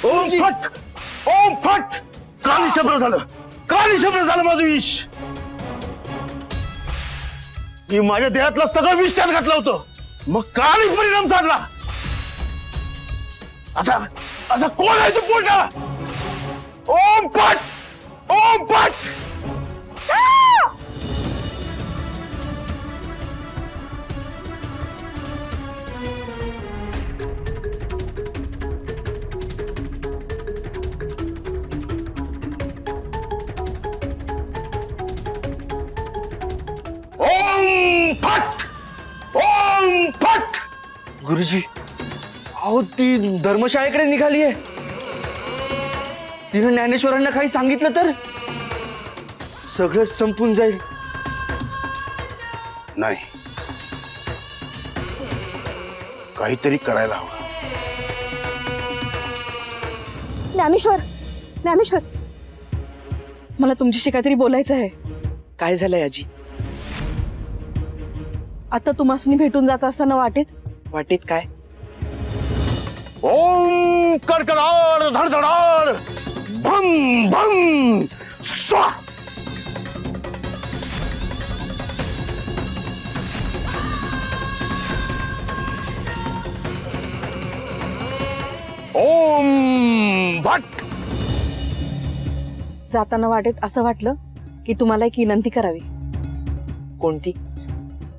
ओम फट, ओम फट. काली शब्द झालं, काली शब्द झालं माझं विष. मी माझ्या देहातलं सगळं विष त्यात घातलं होतं, मग काळी परिणाम साधला. असा असा कोण आहे तू पोटा? ओम फट, ओम फट. ओम फट, ओम फट. गुरुजी, अहो ती धर्मशाळेकडे निघाली आहे. तिने ज्ञानेश्वरांना काही सांगितलं तर सगळं संपून जाईल. नाही, काहीतरी करायला हवं. ज्ञानेश्वर, ज्ञानेश्वर, मला तुमच्याशी काहीतरी बोलायचं आहे. काय झालंय आजी? आता तुम्हासनी भेटून जात असताना वाटेत काय? ओम कडकडार धडधडार भम भम स्वा. ओम भट. जाताना वाटेत असं वाटलं की तुम्हाला एक विनंती करावी. कोणती?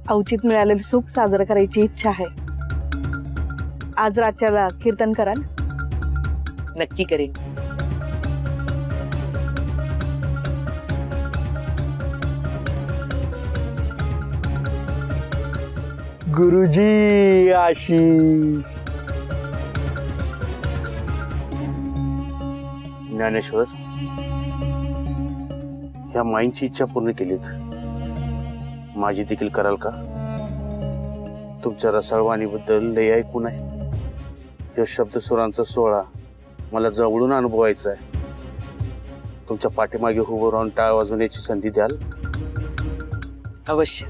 अवचित मिळालेलं सुख साजरं करायची इच्छा आहे. आज रात्रीला कीर्तन कराल? नक्की करेन. गुरुजी आशीष. ज्ञानेश्वर, ह्या माईंची इच्छा पूर्ण केलीत, माझी देखील कराल का? तुमच्या रसाळवाणीबद्दल लय ऐकून आहे. या शब्दसुरांचा सोहळा मला जवळून अनुभवायचा आहे. तुमच्या पाठीमागे उभं राहून टाळ वाजवण्याची संधी द्याल? अवश्य.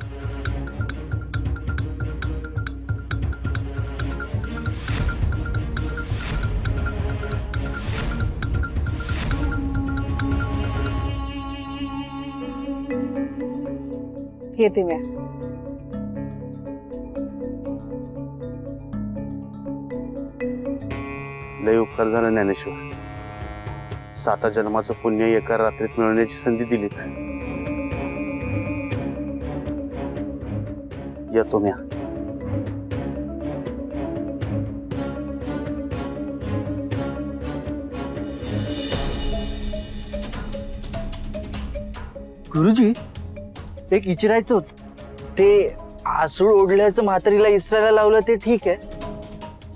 येते मी. लय उपकार झाला ज्ञानेश्वर. 7 जन्माचं पुण्य एका रात्रीत मिळवण्याची संधी दिलीत. येतो म्या. गुरुजी, एक विचारायचं होत. ते आसूड ओढल्याचं म्हातारीला इस्रायला लावलं ते ठीक आहे,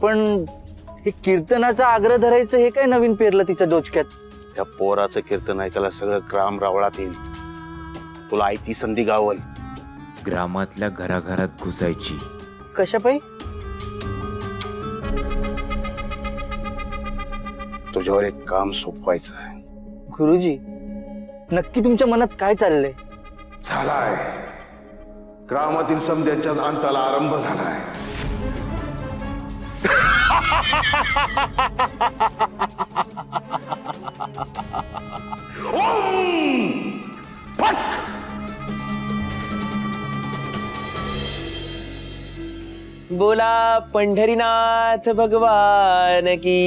पण हे कीर्तनाचा आग्रह धरायचं हे काय नवीन पेरलं तिच्या डोचक्यात? त्या पोराचं कीर्तन ऐकायला सगळं ग्राम रावळात येईल. तुला आयती संधी गावल. ग्रामातल्या घराघरात घुसायची. कशापायी? तुझ्यावर एक काम सोपवायचं आहे. गुरुजी, नक्की तुमच्या मनात काय चाललंय? झालाय. ग्रामातील समध्यांच्या अंताला आरंभ झालाय. ओम फट. बोला पंढरीनाथ भगवान की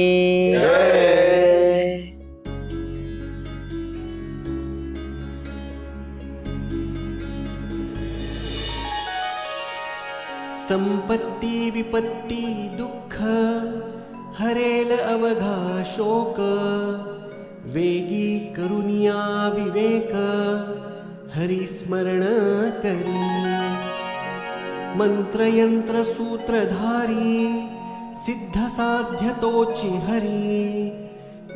जय. संपत्ती विपत्ती दुःख हरेल अवघा शोक वेगी करुनिया विवेक हरिस्मरण करी मंत्रयंत्र सूत्रधारी सिद्ध साध्य तोची हरी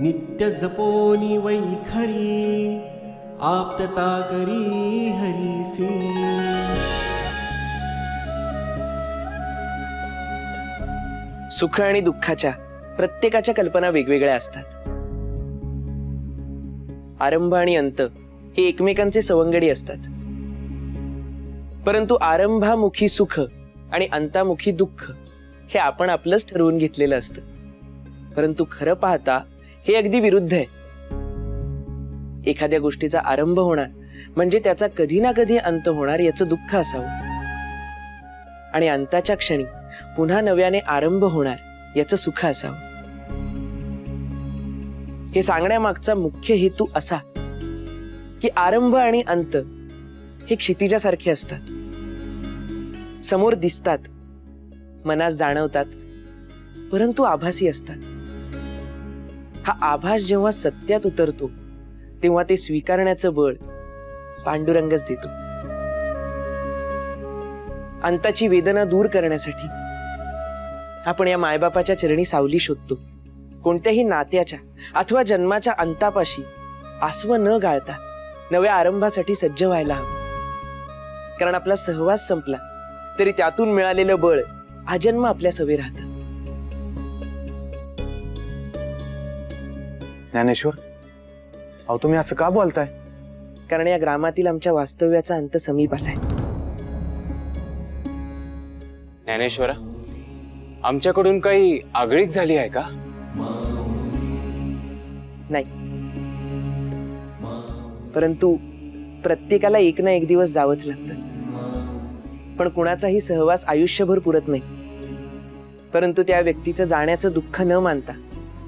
नित्य जपोनी वैखरी आप्तता करी हरिसी. सुख आणि दुःखाच्या प्रत्येकाच्या कल्पना वेगवेगळ्या असतात. आरंभ आणि अंत हे एकमेकांचे सवंगडी असतात. परंतु आरंभामुखी सुख आणि अंतामुखी दुःख हे आपण आपलंच ठरवून घेतलेलं असतं. परंतु खरं पाहता हे अगदी विरुद्ध आहे. एखाद्या गोष्टीचा आरंभ होणार म्हणजे त्याचा कधी ना कधी अंत होणार याचं दुःख असावं, आणि अंताच्या क्षणी पुन्हा नव्याने आरंभ होणार याचं सुख असावं. हे सांगण्यामागचा मुख्य हेतू असा की आरंभ आणि अंत हे क्षितिजासारखे असतात. समोर दिसतात, मनास जाणवतात, परंतु आभासी असतात. हा आभास जेव्हा सत्यात उतरतो तेव्हा ते स्वीकारण्याचं बळ पांडुरंगच देतो. अंताची वेदना दूर करण्यासाठी आपण या मायबापाच्या चरणी सावली शोधतो. कोणत्याही नात्याच्या अथवा जन्माच्या अंतापाशी आसव न गाळता नव्या आरंभासाठी सज्ज व्हायला हवं. कारण आपला सहवास संपला तरी त्यातून मिळालेलं बळ आजन्म आपल्या सवे राहतं. ज्ञानेश्वर, अहो तुम्ही असं का बोलताय? कारण या ग्रामातील आमच्या वास्तव्याचा अंत समीप आलाय. ज्ञानेश्वरा, आमच्याकडून काही आगळीक झाली आहे का? नाही, परंतु प्रत्येकाला एक ना एक दिवस जावंच लागतं. पण कुणाचाही सहवास आयुष्यभर पुरत नाही. परंतु त्या व्यक्तीचं जाण्याचं दुःख न मानता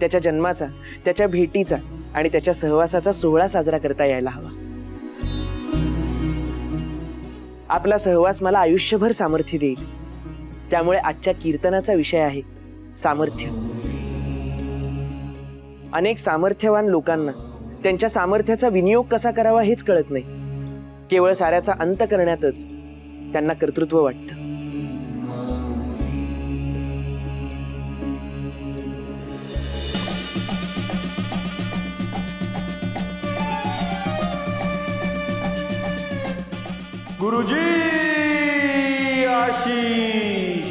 त्याच्या जन्माचा, त्याच्या भेटीचा आणि त्याच्या सहवासाचा सोहळा साजरा करता यायला हवा. आपला सहवास मला आयुष्यभर सामर्थ्य देईल. त्यामुळे आजच्या कीर्तनाचा विषय आहे सामर्थ्य. अनेक सामर्थ्यवान लोकांना त्यांच्या सामर्थ्याचा विनियोग कसा करावा हेच कळत नाही. केवळ साऱ्याचा अंत करण्यातच त्यांना कर्तृत्व वाटतं. गुरुजी आशीष.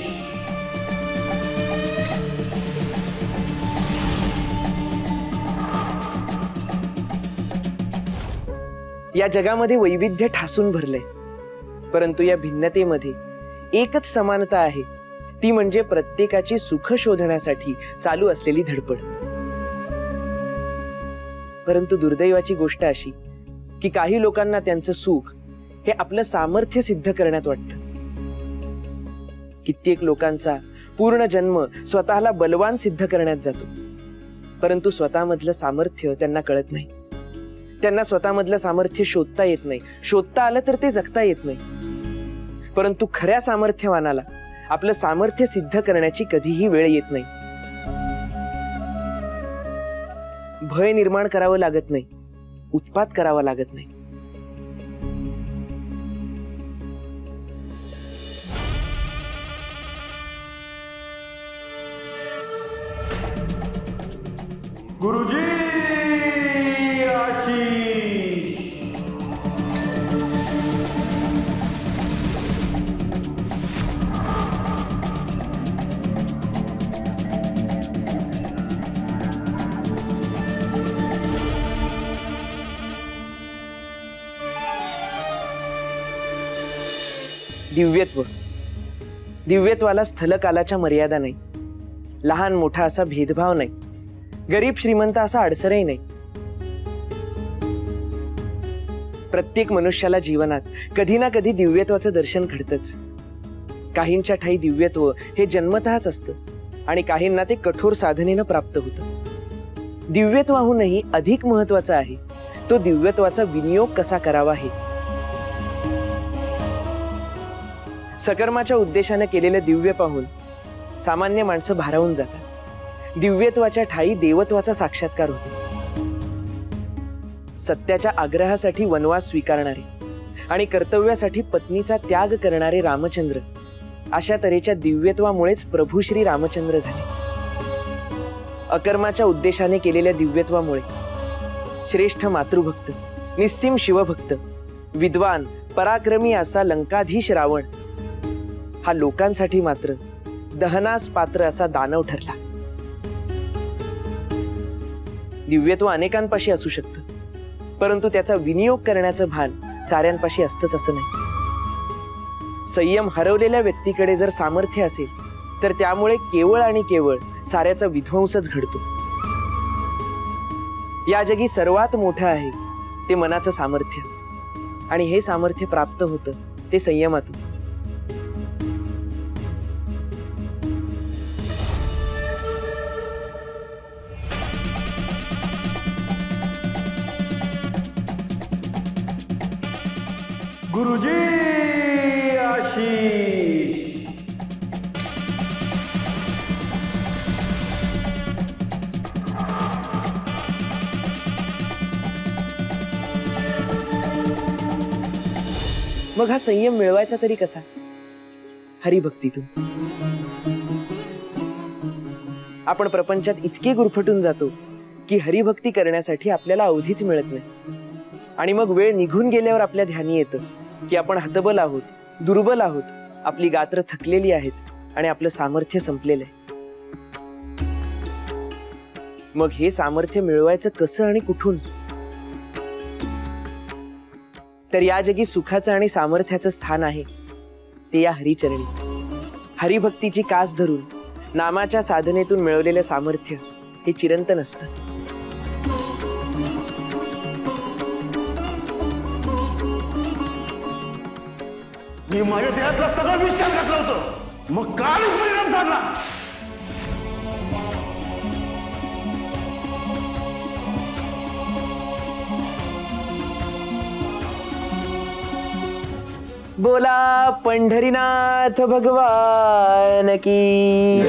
या जगामध्ये वैविध्य ठासून भरलंय, परंतु या भिन्नतेमध्ये एकच समानता आहे, ती म्हणजे प्रत्येकाची सुख शोधण्यासाठी चालू असलेली धडपड. परंतु दुर्दैवाची गोष्ट अशी की काही लोकांना त्यांचं सुख हे आपलं सामर्थ्य सिद्ध करण्यात वाटतं. कित्येक लोकांचा पूर्ण जन्म स्वतःला बलवान सिद्ध करण्यात जातो, परंतु स्वतःमधलं सामर्थ्य त्यांना कळत नाही. त्यांना स्वतःमधलं सामर्थ्य शोधता येत नाही. शोधता आलं तर ते जगता येत नाही. परंतु खऱ्या सामर्थ्यवानाला आपलं सामर्थ्य सिद्ध करण्याची कधीही वेळ येत नाही. भय निर्माण करावं लागत नाही, उत्पात करावा लागत नाही. गुरुजी आशीष. दिव्यत्व. दिव्यत्वाला स्थलकालाच्या मर्यादा नाही. लहान मोठा असा भेदभाव नाही. गरीब श्रीमंत असा अडसरही नाही. प्रत्येक मनुष्याला जीवनात कधी ना कधी दिव्यत्वाचं दर्शन घडतंच. काहींच्या ठाई दिव्यत्व हे जन्मतःच असतं आणि काहींना ते कठोर साधनेनं प्राप्त होतं. दिव्यत्वाहूनही अधिक महत्वाचा आहे तो दिव्यत्वाचा विनियोग कसा करावा हे. सकर्माच्या उद्देशाने केलेलं दिव्य पाहून सामान्य माणसं भारावून जातात. दिव्यत्वाच्या ठाई देवत्वाचा साक्षात्कार होतो. सत्याच्या आग्रहासाठी वनवास स्वीकारणारे आणि कर्तव्यासाठी पत्नीचा त्याग करणारे रामचंद्र अशा तऱ्हेच्या दिव्यत्वामुळेच प्रभू श्री रामचंद्र झाले. अकर्माच्या उद्देशाने केलेल्या दिव्यत्वामुळे श्रेष्ठ मातृभक्त, निस्सीम शिवभक्त, विद्वान, पराक्रमी असा लंकाधीश रावण हा लोकांसाठी मात्र दहनास पात्र असा दानव ठरला. दिव्यत्व अनेकांपाशी असू शकतं, परंतु त्याचा विनियोग करण्याचं भान साऱ्यांपाशी असतंच असं नाही. संयम हरवलेल्या व्यक्तीकडे जर सामर्थ्य असेल तर त्यामुळे केवळ आणि केवळ साऱ्याचा विध्वंसच घडतो. या जगी सर्वात मोठं आहे ते मनाचं सामर्थ्य, आणि हे सामर्थ्य प्राप्त होतं ते संयमातून. गुरुजी आशीष. मग हा संयम मिळवायचा तरी कसा? हरिभक्तीतून. आपण प्रपंचात इतके गुरफटून जातो की हरिभक्ती करण्यासाठी आपल्याला अवधीच मिळत नाही. आणि मग वेळ निघून गेल्यावर आपल्या ध्यानी येतं की आपण हतबल आहोत, दुर्बल आहोत, आपली गात्र थकलेली आहेत आणि आपलं सामर्थ्य संपलेलं आहे. मग हे सामर्थ्य मिळवायचं कसं आणि कुठून? तर या जगी सुखाचं आणि सामर्थ्याचं स्थान आहे ते या हरिचरणी. हरिभक्तीची कास धरून नामाच्या साधनेतून मिळवलेलं सामर्थ्य हे चिरंतन असतं. मी माझ्या देहातला सगळं विष घातलं होतं, मग काय परिणाम झाला? बोला पंढरीनाथ भगवान की.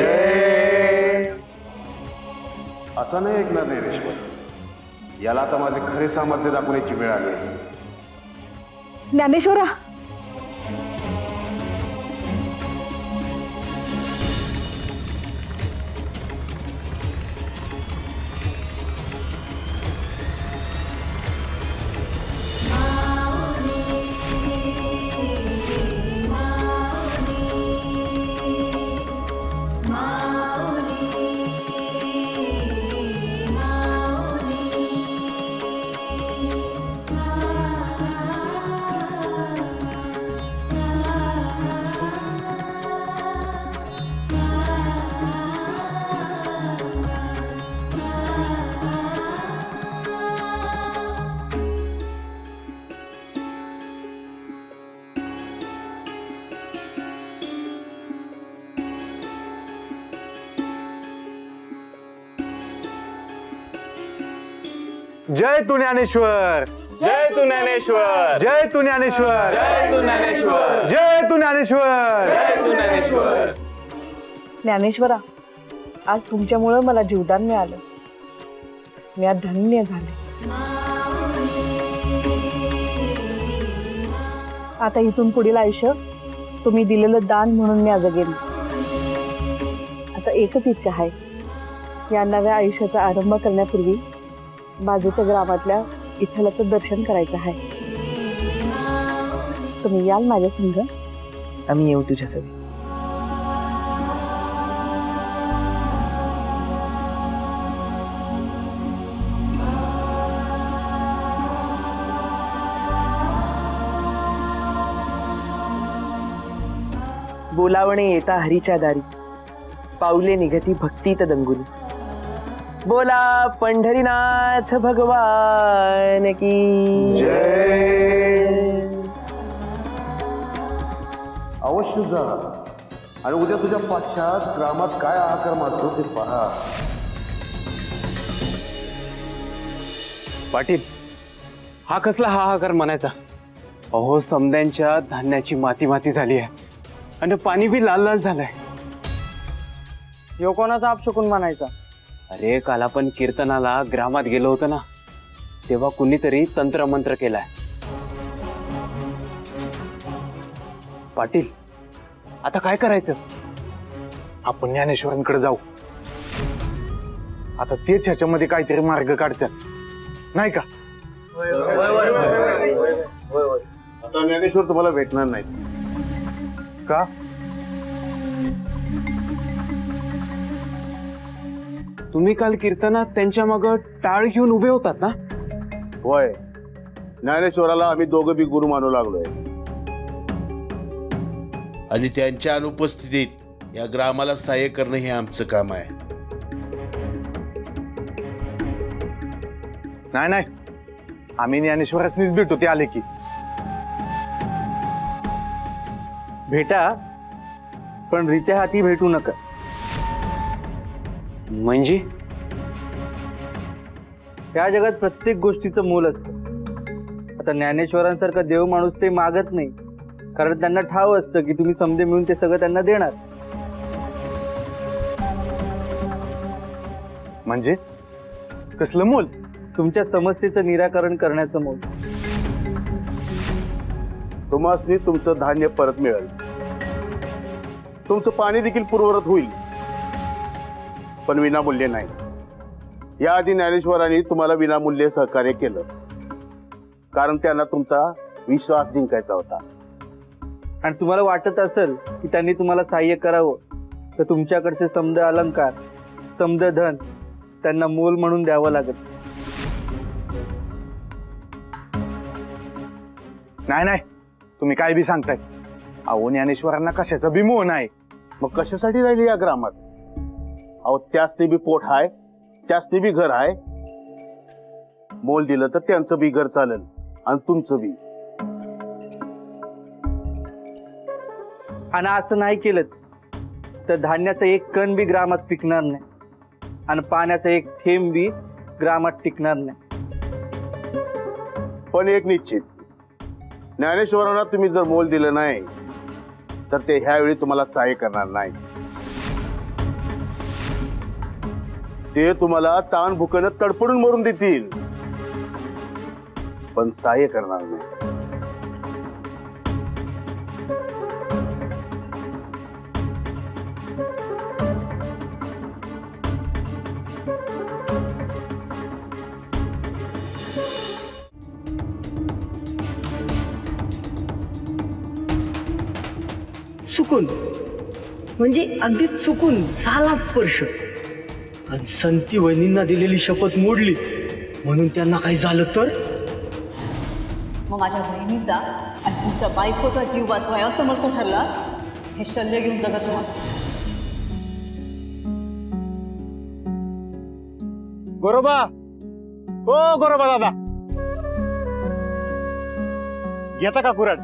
असं नाही ऐकणार ज्ञानेश्वर. याला आता माझे खरे सामर्थ्य दाखवण्याची वेळ आली आहे. ज्ञानेश्वरा, जय तू ज्ञानेश्वर, जय तू ज्ञानेश्वर, जय तू ज्ञानेश्वर, जय तू ज्ञानेश्वर, जय तू ज्ञानेश्वर. जय तू ज्ञानेश्वर. ज्ञानेश्वरा, आज तुमच्यामुळं मला जीवदान मिळालं. मी आज धन्य झाले. आता इथून पुढील आयुष्य तुम्ही दिलेलं दान म्हणून मी आज जगेन. आता एकच इच्छा आहे, या नव्या आयुष्याचा आरंभ करण्यापूर्वी बाजूच्या ग्रामातल्या विठ्ठलाचं दर्शन करायचं आहे. तुम्ही याल माझ्या संग? आम्ही येऊ तुझ्या सगळी. बोलावणे येता हरीच्या दारी, पाऊले निघती भक्तीत दंगुली. बोला पंढरीनाथ भगवान की जय. अवश्य जा आणि उद्या तुझ्या पाश्चात ग्रामात काय आक्रम असतो ते पहा. पाटील, हा कसला हाहाकार म्हणायचा? अहो, समद्यांच्या धान्याची माती माती झाली आहे आणि पाणी बी लाल लाल झालंय. यो कोणाचा अपशकुन म्हणायचा? अरे, काल आपण कीर्तनाला ग्रामात गेलो होतो ना, तेव्हा कुणीतरी तंत्रमंत्र केलाय. पाटील, आता काय करायचं? आपण ज्ञानेश्वरांकडे जाऊ. आता तेच ह्याच्यामध्ये काहीतरी मार्ग काढतात, नाही का? आता ज्ञानेश्वर तुम्हाला भेटणार नाही का? तुम्ही काल कीर्तनात त्यांच्या मागं टाळ घेऊन उभे होतात ना? होय, ज्ञानेश्वराला आम्ही दोघं बी गुरु मानू लागलोय आणि त्यांच्या अनुपस्थितीत या ग्रामाला सहाय्य करणं हे आमचं काम आहे. नाही नाही, आम्ही ज्ञानेश्वरांनीच भेटू ते आले की. भेटा, पण रित्या हाती भेटू नका. म्हणजे या जगात प्रत्येक गोष्टीचं मोल असतं. आता ज्ञानेश्वरांसारखा देव माणूस ते मागत नाही, कारण त्यांना ठाव असतं की तुम्ही समजे मिळून ते सगळं त्यांना देणार. म्हणजे कसलं मोल? तुमच्या समस्येचं निराकरण करण्याचं मोल. तुम्हासनी तुमचं धान्य परत मिळेल, तुमचं पाणी देखील पूर्ववत होईल, पण विनामूल्य नाही. याआधी ज्ञानेश्वरांनी तुम्हाला विनामूल्य सहकार्य केलं, कारण त्यांना तुमचा विश्वास जिंकायचा होता. आणि तुम्हाला वाटत असेल की त्यांनी तुम्हाला सहाय्य करावं, तर तुमच्याकडचे समद अलंकार, समद धन त्यांना मोल म्हणून द्यावं लागेल. नाही नाही, तुम्ही काय बी सांगताय. अहो, ज्ञानेश्वरांना कशाचा बी मोह नाही. मग कशासाठी राहिली या ग्रामात? अहो, त्यासनी बी पोट हाय, त्यासनी बी घर आहे. मोल दिलं तर त्यांचं बी घर चालेल आणि तुमचं बी. आणि असं नाही केलं तर धान्याचा एक कण बी ग्रामात पिकणार नाही, आणि पाण्याचा एक थेंब बी ग्रामात टिकणार नाही. पण एक निश्चित, ज्ञानेश्वरांना तुम्ही जर मोल दिलं नाही तर ते ह्यावेळी तुम्हाला सहाय्य करणार नाही. ते तुम्हाला ताण भुकेनं तडपडून मरून देतील, पण सहाय्य करणार नाही. चुकून म्हणजे अगदी चुकून झाला स्पर्श, आणि संती वहिनींना दिलेली शपथ मोडली म्हणून त्यांना काही झालं तर? मग माझ्या बहिणीचा आणि तुमच्या बायकोचा जीव वाचवाय असं मग तो ठरला. हे शल्य घेऊन जगत राहा. गोरोबा, हो गोरोबा दादा, घेता का कुराड?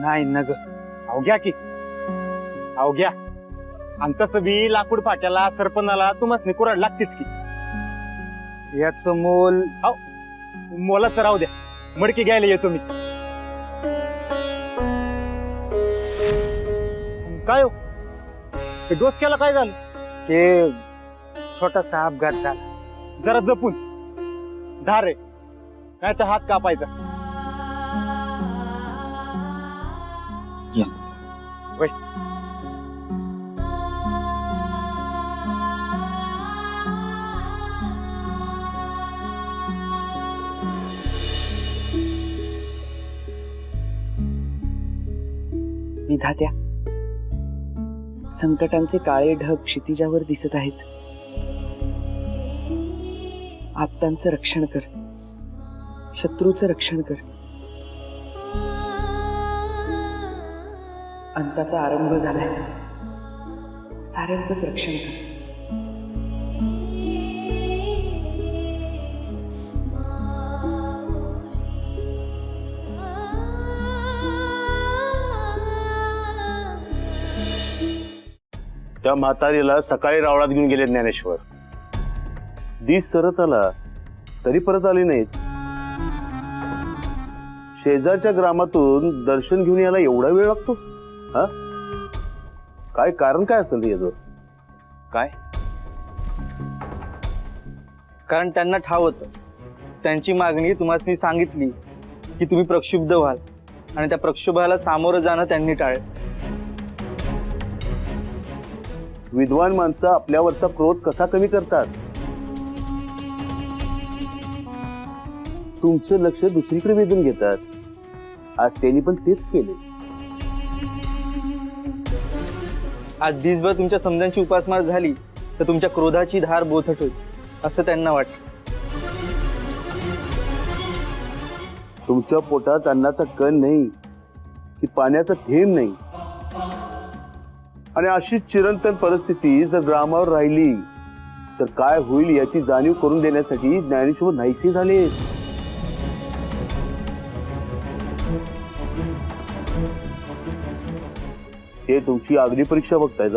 नाही न ग. अहो घ्या की, अहो घ्या. आणि तसं बी लाकूड फाट्याला सरपणाला तुम्हाला कुराड लागतेच की. याचं मोल मोलाचं राहू द्या, मडकी घ्यायला येतो मी. काय हो, डोचक्याला काय झालं? ते छोटासा अपघात झाला. जरा जपून धार रे, नाही तर हात कापायचा. वय. विधात्या, संकटांचे काळे ढग क्षितिजावर दिसत आहेत. आप्तांचं रक्षण कर, शत्रूचं रक्षण कर. अंताचा आरंभ झालाय, साऱ्यांचंच रक्षण कर. त्या म्हातारीला सकाळी रावळात घेऊन गेले ज्ञानेश्वर. दिस सरत आला तरी परत आली नाहीत. शेजारच्या ग्रामातून दर्शन घेऊन यायला एवढा वेळ लागतो? हा, काय कारण काय असेल याचं? काय? कारण त्यांना ठाव होतं, त्यांची मागणी तुम्हाला सांगितली की तुम्ही प्रक्षुब्ध व्हाल, आणि त्या प्रक्षोभाला सामोरं जाणं त्यांनी टाळलं. विद्वान माणसं आपल्यावरचा क्रोध कसा कमी करतात? तुमचं लक्ष दुसरीकडे वेधून घेतात. आज त्यांनी पण तेच केले. आज दिसभर तुमच्या समजांची उपासमार झाली तर तुमच्या क्रोधाची धार बोथट होईल असं त्यांना वाटतं. तुमच्या पोटात अन्नाचा कण नाही की पाण्याचा थेंब नाही, आणि अशी चिरंतन परिस्थिती जर ग्रामावर राहिली तर काय होईल याची जाणीव करून देण्यासाठी ज्ञानेश्वर नाहीसे झाले. ते तुमची अग्निपरीक्षा बघतायत.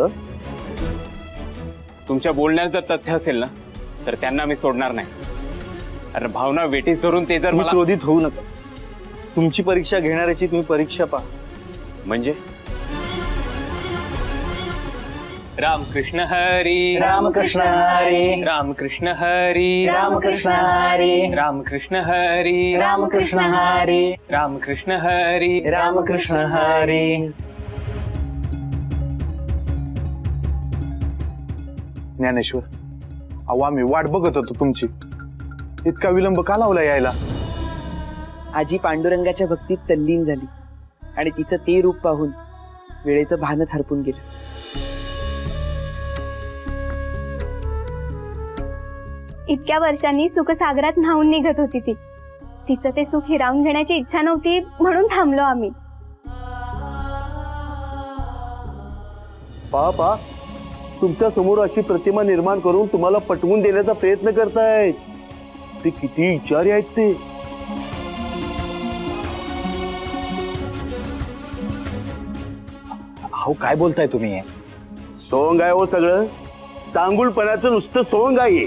तुमच्या बोलण्यात जर तथ्य असेल ना तर त्यांना मी सोडणार नाही. अरे भावना वेटीस धरून ते जर तुम्ही मला क्रोधित होऊ नका. तुमची परीक्षा घेणाऱ्याची तुम्ही परीक्षा पहा. म्हणजे रामकृष्ण हरी रामकृष्ण हरी रामकृष्ण हरी रामकृष्ण हरी रामकृष्ण हरी रामकृष्ण हरी रामकृष्ण हरी रामकृष्ण हरी. ज्ञानेश्वर, अहो आम्ही वाट बघत होतो तुमची. इतका विलंब का लावला यायला? आजी पांडुरंगाच्या भक्तीत तल्लीन झाली आणि तिचं ते रूप पाहून वेळेचं भानच हरपून गेलं. इतक्या वर्षांनी सुखसागरात न्हाऊन निघत होती ती. तिचं ते सुख हिरावून घेण्याची इच्छा नव्हती म्हणून थांबलो आम्ही. पहा तुमच्या समोर अशी प्रतिमा निर्माण करून तुम्हाला पटवून देण्याचा प्रयत्न करतायत. ते किती विचारी आहेत ते. अहो काय बोलताय तुम्ही? सोंग आहे हो सगळं. चांगुलपणाचं नुसतं सोंग आहे.